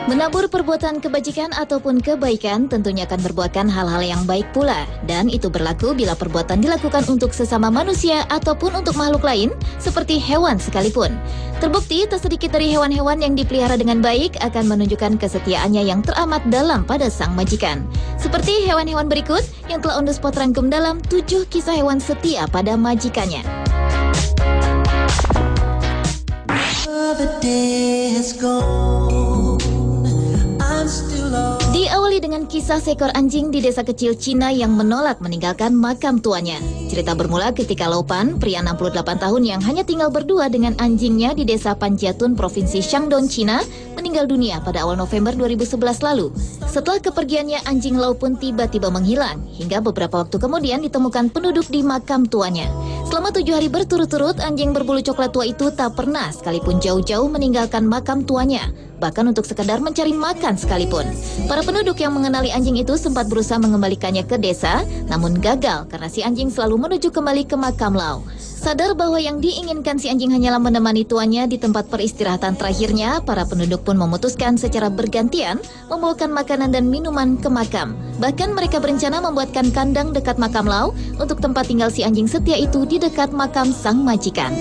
Menabur perbuatan kebajikan ataupun kebaikan tentunya akan berbuahkan hal-hal yang baik pula. Dan itu berlaku bila perbuatan dilakukan untuk sesama manusia ataupun untuk makhluk lain, seperti hewan sekalipun. Terbukti, tak sedikit dari hewan-hewan yang dipelihara dengan baik akan menunjukkan kesetiaannya yang teramat dalam pada sang majikan. Seperti hewan-hewan berikut yang telah on the spot rangkum dalam 7 kisah hewan setia pada majikannya. Diawali dengan kisah seekor anjing di desa kecil Cina yang menolak meninggalkan makam tuanya. Cerita bermula ketika Laupan, pria 68 tahun yang hanya tinggal berdua dengan anjingnya di desa Panjiatun, Provinsi Shandong, Cina, meninggal dunia pada awal November 2011 lalu. Setelah kepergiannya, anjing Lau pun tiba-tiba menghilang, hingga beberapa waktu kemudian ditemukan penduduk di makam tuanya. Selama 7 hari berturut-turut, anjing berbulu coklat tua itu tak pernah sekalipun jauh-jauh meninggalkan makam tuanya, bahkan untuk sekadar mencari makan sekalipun. Para penduduk yang mengenali anjing itu sempat berusaha mengembalikannya ke desa, namun gagal karena si anjing selalu menuju kembali ke makam Lau. Sadar bahwa yang diinginkan si anjing hanyalah menemani tuannya di tempat peristirahatan terakhirnya, para penduduk pun memutuskan secara bergantian membawakan makanan dan minuman ke makam. Bahkan mereka berencana membuatkan kandang dekat makam Lau untuk tempat tinggal si anjing setia itu di dekat makam sang majikan.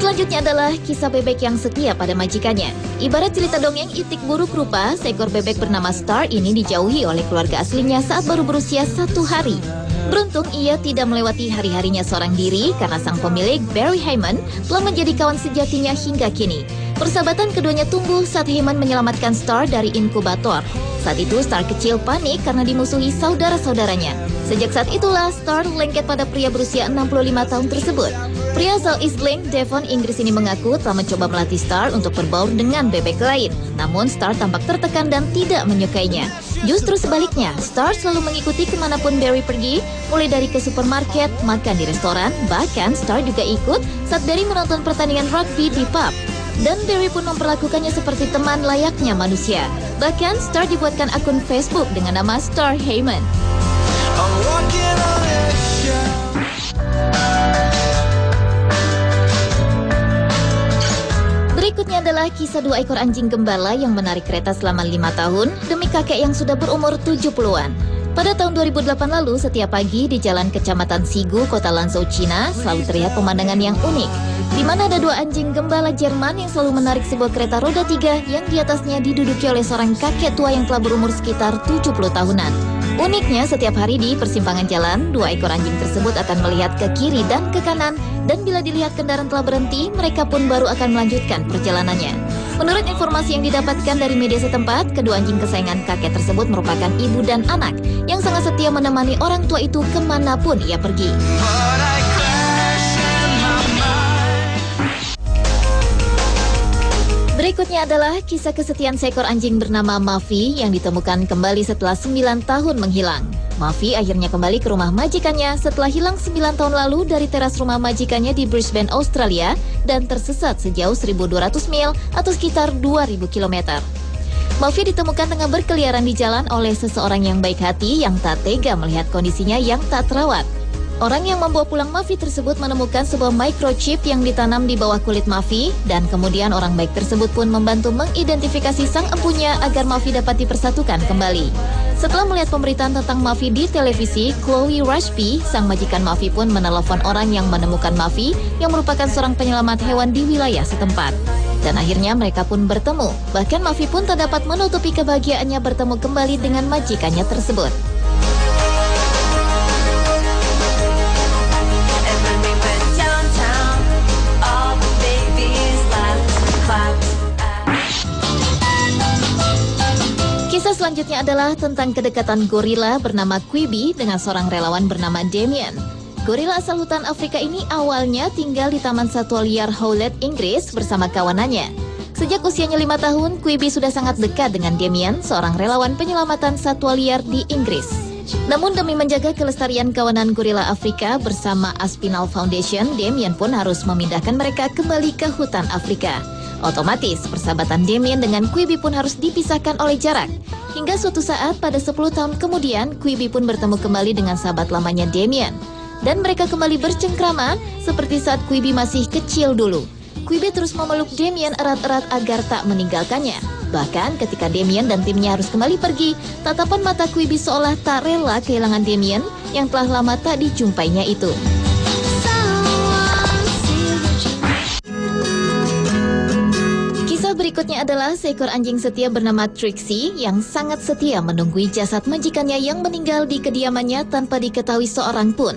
Selanjutnya adalah kisah bebek yang setia pada majikannya. Ibarat cerita dongeng itik buruk rupa, seekor bebek bernama Star ini dijauhi oleh keluarga aslinya saat baru berusia 1 hari. Beruntung ia tidak melewati hari-harinya seorang diri karena sang pemilik, Barry Heyman, telah menjadi kawan sejatinya hingga kini. Persahabatan keduanya tumbuh saat Heyman menyelamatkan Star dari inkubator. Saat itu Star kecil panik karena dimusuhi saudara-saudaranya. Sejak saat itulah Star lengket pada pria berusia 65 tahun tersebut. Pria asal East Lynne, Devon, Inggris ini mengaku telah mencoba melatih Star untuk berbaur dengan bebek lain. Namun Star tampak tertekan dan tidak menyukainya. Justru sebaliknya, Star selalu mengikuti kemanapun Barry pergi, mulai dari ke supermarket, makan di restoran, bahkan Star juga ikut saat Barry menonton pertandingan rugby di pub. Dan Barry pun memperlakukannya seperti teman layaknya manusia. Bahkan Star dibuatkan akun Facebook dengan nama Star Heyman. Berikutnya adalah kisah 2 ekor anjing gembala yang menarik kereta selama 5 tahun demi kakek yang sudah berumur 70-an. Pada tahun 2008 lalu, setiap pagi di jalan Kecamatan Sigu, kota Lanzhou, Cina, selalu terlihat pemandangan yang unik, di mana ada 2 anjing gembala Jerman yang selalu menarik sebuah kereta roda 3 yang di atasnya diduduki oleh seorang kakek tua yang telah berumur sekitar 70 tahunan. Uniknya, setiap hari di persimpangan jalan, 2 ekor anjing tersebut akan melihat ke kiri dan ke kanan, dan bila dilihat kendaraan telah berhenti, mereka pun baru akan melanjutkan perjalanannya. Menurut informasi yang didapatkan dari media setempat, kedua anjing kesayangan kakek tersebut merupakan ibu dan anak yang sangat setia menemani orang tua itu kemanapun ia pergi. Berikutnya adalah kisah kesetiaan seekor anjing bernama Muffy yang ditemukan kembali setelah 9 tahun menghilang. Muffy akhirnya kembali ke rumah majikannya setelah hilang 9 tahun lalu dari teras rumah majikannya di Brisbane, Australia, dan tersesat sejauh 1.200 mil atau sekitar 2.000 km. Muffy ditemukan tengah berkeliaran di jalan oleh seseorang yang baik hati yang tak tega melihat kondisinya yang tak terawat. Orang yang membawa pulang Muffy tersebut menemukan sebuah microchip yang ditanam di bawah kulit Muffy, dan kemudian orang baik tersebut pun membantu mengidentifikasi sang empunya agar Muffy dapat dipersatukan kembali. Setelah melihat pemberitaan tentang Muffy di televisi, Chloe Rashby, sang majikan Muffy pun menelepon orang yang menemukan Muffy yang merupakan seorang penyelamat hewan di wilayah setempat. Dan akhirnya mereka pun bertemu. Bahkan Muffy pun tak dapat menutupi kebahagiaannya bertemu kembali dengan majikannya tersebut. Kisah selanjutnya adalah tentang kedekatan gorila bernama Quibi dengan seorang relawan bernama Damien. Gorila asal hutan Afrika ini awalnya tinggal di Taman Satwa Liar Howlett, Inggris bersama kawanannya. Sejak usianya 5 tahun, Quibi sudah sangat dekat dengan Damien, seorang relawan penyelamatan satwa liar di Inggris. Namun demi menjaga kelestarian kawanan gorila Afrika bersama Aspinall Foundation, Damien pun harus memindahkan mereka kembali ke hutan Afrika. Otomatis, persahabatan Damien dengan Quibi pun harus dipisahkan oleh jarak. Hingga suatu saat pada 10 tahun kemudian, Quibi pun bertemu kembali dengan sahabat lamanya Damien. Dan mereka kembali bercengkrama seperti saat Quibi masih kecil dulu. Quibi terus memeluk Damien erat-erat agar tak meninggalkannya. Bahkan ketika Damien dan timnya harus kembali pergi, tatapan mata Quibi seolah tak rela kehilangan Damien yang telah lama tak dijumpainya itu. Berikutnya adalah seekor anjing setia bernama Trixie yang sangat setia menunggui jasad majikannya yang meninggal di kediamannya tanpa diketahui seorang pun.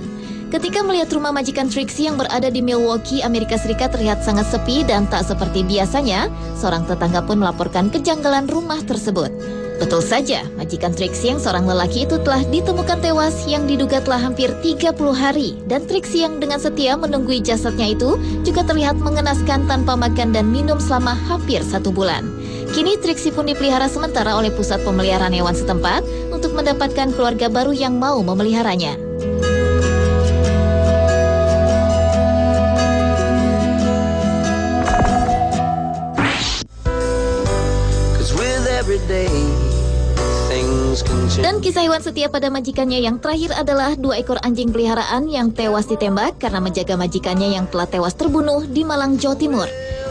Ketika melihat rumah majikan Trixie yang berada di Milwaukee, Amerika Serikat terlihat sangat sepi dan tak seperti biasanya, seorang tetangga pun melaporkan kejanggalan rumah tersebut. Betul saja, majikan Trixie yang seorang lelaki itu telah ditemukan tewas yang diduga telah hampir 30 hari. Dan Trixie yang dengan setia menunggui jasadnya itu juga terlihat mengenaskan tanpa makan dan minum selama hampir 1 bulan. Kini Trixie pun dipelihara sementara oleh pusat pemeliharaan hewan setempat untuk mendapatkan keluarga baru yang mau memeliharanya. Dan kisah hewan setia pada majikannya yang terakhir adalah 2 ekor anjing peliharaan yang tewas ditembak karena menjaga majikannya yang telah tewas terbunuh di Malang, Jawa Timur.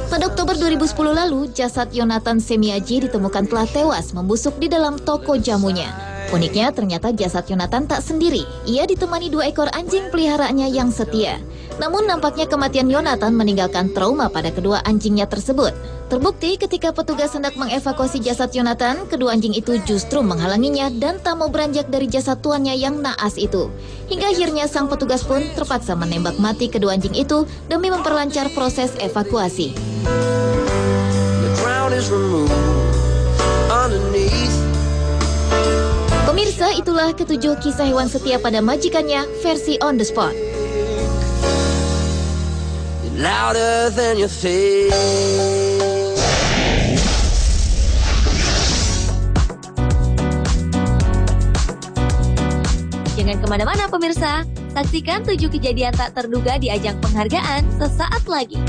Pada Oktober 2010 lalu, jasad Yonatan Semiaji ditemukan telah tewas membusuk di dalam toko jamunya. Uniknya, ternyata jasad Yonatan tak sendiri. Ia ditemani 2 ekor anjing peliharaannya yang setia. Namun nampaknya kematian Yonatan meninggalkan trauma pada kedua anjingnya tersebut. Terbukti ketika petugas hendak mengevakuasi jasad Yonatan, kedua anjing itu justru menghalanginya dan tak mau beranjak dari jasad tuannya yang naas itu. Hingga akhirnya sang petugas pun terpaksa menembak mati kedua anjing itu demi memperlancar proses evakuasi. Pemirsa, itulah ke-7 kisah hewan setia pada majikannya versi on the spot. Louder than your face. Jangan kemana-mana pemirsa, saksikan 7 kejadian tak terduga di ajang penghargaan sesaat lagi.